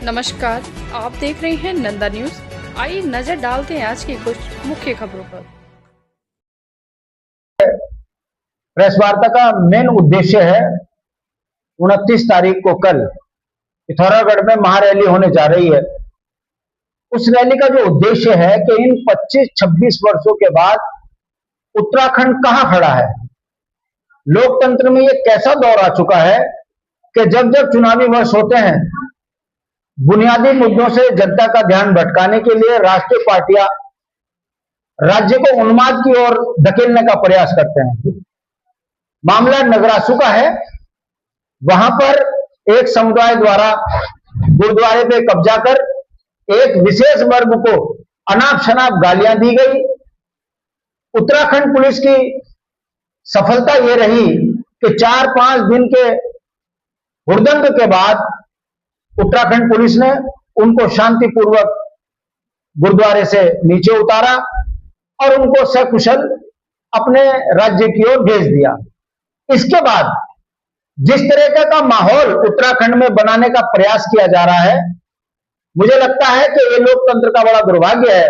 नमस्कार, आप देख रहे हैं नंदा न्यूज। आइए नजर डालते हैं आज की कुछ मुख्य खबरों पर। प्रेस वार्ता का मेन उद्देश्य है 29 तारीख को कल पिथौरागढ़ में महारैली होने जा रही है। उस रैली का जो उद्देश्य है कि इन 25-26 वर्षों के बाद उत्तराखंड कहां खड़ा है। लोकतंत्र में यह कैसा दौर आ चुका है कि जब जब चुनावी वर्ष होते हैं, बुनियादी मुद्दों से जनता का ध्यान भटकाने के लिए राष्ट्रीय पार्टियां राज्य को उन्माद की ओर धकेलने का प्रयास करते हैं। मामला नगरासू का है। वहां पर एक समुदाय द्वारा गुरुद्वारे पे कब्जा कर एक विशेष वर्ग को अनाप शनाप गालियां दी गई। उत्तराखंड पुलिस की सफलता यह रही कि 4-5 दिन के हुड़दंग के बाद उत्तराखंड पुलिस ने उनको शांतिपूर्वक गुरुद्वारे से नीचे उतारा और उनको सकुशल अपने राज्य की ओर भेज दिया। इसके बाद जिस तरह का माहौल उत्तराखंड में बनाने का प्रयास किया जा रहा है, मुझे लगता है कि ये लोकतंत्र का बड़ा दुर्भाग्य है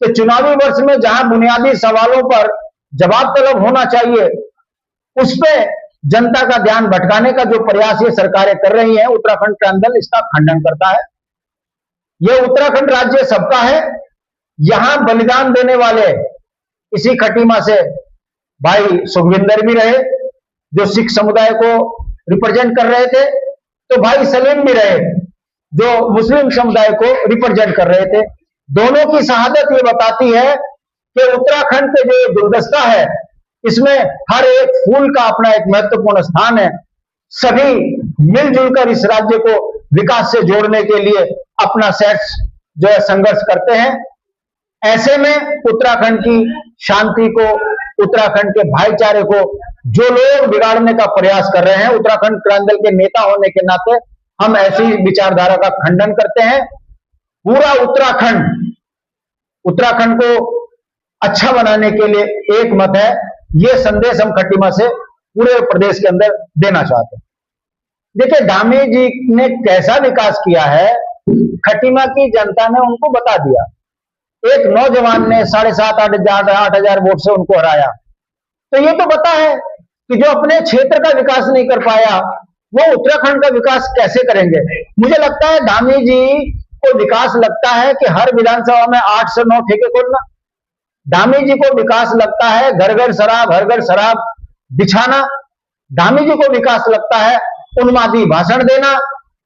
कि चुनावी वर्ष में जहां बुनियादी सवालों पर जवाब तलब होना चाहिए, उस पे जनता का ध्यान भटकाने का जो प्रयास ये सरकारें कर रही हैं, उत्तराखंड क्रांति दल इसका खंडन करता है। यह उत्तराखंड राज्य सबका है। यहां बलिदान देने वाले इसी खटीमा से भाई सुखविंदर भी रहे जो सिख समुदाय को रिप्रेजेंट कर रहे थे, तो भाई सलीम भी रहे जो मुस्लिम समुदाय को रिप्रेजेंट कर रहे थे। दोनों की शहादत ये बताती है कि उत्तराखंड के जो गुलदस्ता है, इसमें हर एक फूल का अपना एक महत्वपूर्ण स्थान है। सभी मिलजुल कर इस राज्य को विकास से जोड़ने के लिए अपना सेट्स जो है संघर्ष करते हैं। ऐसे में उत्तराखंड की शांति को, उत्तराखंड के भाईचारे को जो लोग बिगाड़ने का प्रयास कर रहे हैं, उत्तराखंड क्रांति दल के नेता होने के नाते हम ऐसी विचारधारा का खंडन करते हैं। पूरा उत्तराखंड को अच्छा बनाने के लिए एक मत है। ये संदेश हम खटीमा से पूरे प्रदेश के अंदर देना चाहते हैं। देखिए, धामी जी ने कैसा विकास किया है, खटीमा की जनता ने उनको बता दिया। एक नौजवान ने 7,500-8,000 वोट से उनको हराया, तो ये तो पता है कि जो अपने क्षेत्र का विकास नहीं कर पाया, वो उत्तराखंड का विकास कैसे करेंगे। मुझे लगता है धामी जी को विकास लगता है कि हर विधानसभा में 8 से 9 ठेके खोलना। धामी जी को विकास लगता है घर घर शराब बिछाना। धामी जी को विकास लगता है उन्मादी भाषण देना।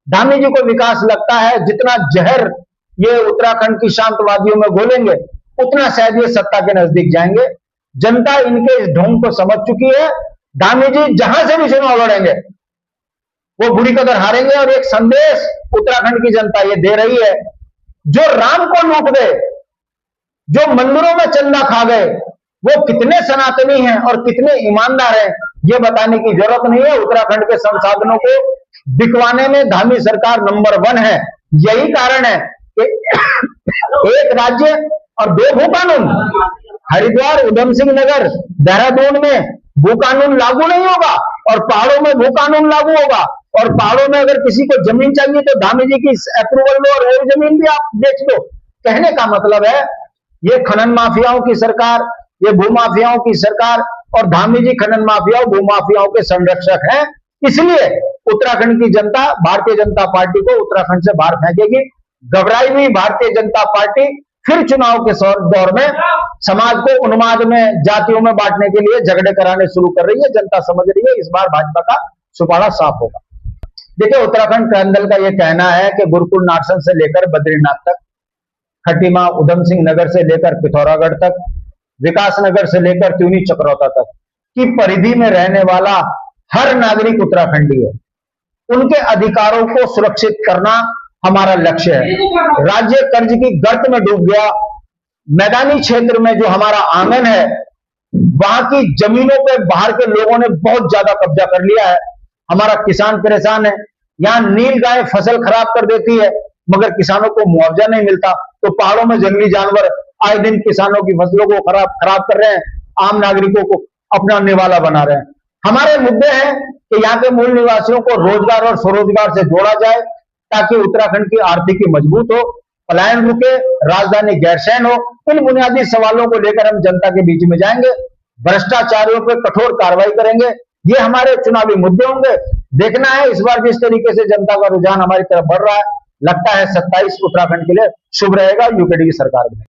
धामी जी को विकास लगता है जितना जहर ये उत्तराखंड की शांतवादियों में घोलेंगे, उतना शायद ये सत्ता के नजदीक जाएंगे। जनता इनके इस ढोंग को समझ चुकी है। धामी जी जहां से भी चुनाव लड़ेंगे वो बुरी कदर हारेंगे। और एक संदेश उत्तराखंड की जनता ये दे रही है, जो राम को लूट गए, जो मंदिरों में चंदा खा गए, वो कितने सनातनी हैं और कितने ईमानदार हैं, ये बताने की जरूरत नहीं है। उत्तराखंड के संसाधनों को बिकवाने में धामी सरकार नंबर 1 है। यही कारण है कि एक राज्य और 2 भू कानून। हरिद्वार, उधम सिंह नगर, देहरादून में भू कानून लागू नहीं होगा और पहाड़ों में भू कानून लागू होगा। और पहाड़ों में अगर किसी को जमीन चाहिए तो धामी जी की अप्रूवल लो और वो जमीन भी आप बेच दो। कहने का मतलब है, ये खनन माफियाओं की सरकार, ये भूमाफियाओं की सरकार, और धामी जी खनन माफियाओं, भूमाफियाओं के संरक्षक हैं। इसलिए उत्तराखंड की जनता भारतीय जनता पार्टी को उत्तराखंड से बाहर फेंकेगी। घबराई हुई भारतीय जनता पार्टी फिर चुनाव के दौर में समाज को उन्माद में, जातियों में बांटने के लिए झगड़े कराने शुरू कर रही है। जनता समझ रही है इस बार भाजपा का सुपाड़ा साफ होगा। देखिए, उत्तराखंड क्रांति दल का यह कहना है कि गुरुकुल नारसन से लेकर बद्रीनाथ तक, खटीमा उधम सिंह नगर से लेकर पिथौरागढ़ तक, विकास नगर से लेकर त्यूनी चक्रौता तक की परिधि में रहने वाला हर नागरिक उत्तराखंडी है। उनके अधिकारों को सुरक्षित करना हमारा लक्ष्य है। राज्य कर्ज की गर्त में डूब गया। मैदानी क्षेत्र में जो हमारा आंगन है, वहां की जमीनों पे बाहर के लोगों ने बहुत ज्यादा कब्जा कर लिया है। हमारा किसान परेशान है। यहां नील गाय फसल खराब कर देती है, मगर किसानों को मुआवजा नहीं मिलता। तो पहाड़ों में जंगली जानवर आए दिन किसानों की फसलों को खराब कर रहे हैं, आम नागरिकों को अपना निवाला बना रहे हैं। हमारे मुद्दे हैं कि यहाँ के मूल निवासियों को रोजगार और स्वरोजगार से जोड़ा जाए, ताकि उत्तराखंड की आर्थिकी मजबूत हो, पलायन रुके, राजधानी गैरसैंण हो। इन बुनियादी सवालों को लेकर हम जनता के बीच में जाएंगे, भ्रष्टाचारियों पर कठोर कार्रवाई करेंगे। ये हमारे चुनावी मुद्दे होंगे। देखना है इस बार जिस तरीके से जनता का रुझान हमारी तरफ बढ़ रहा है, लगता है 27 उत्तराखंड के लिए शुभ रहेगा यूकेडी की सरकार में।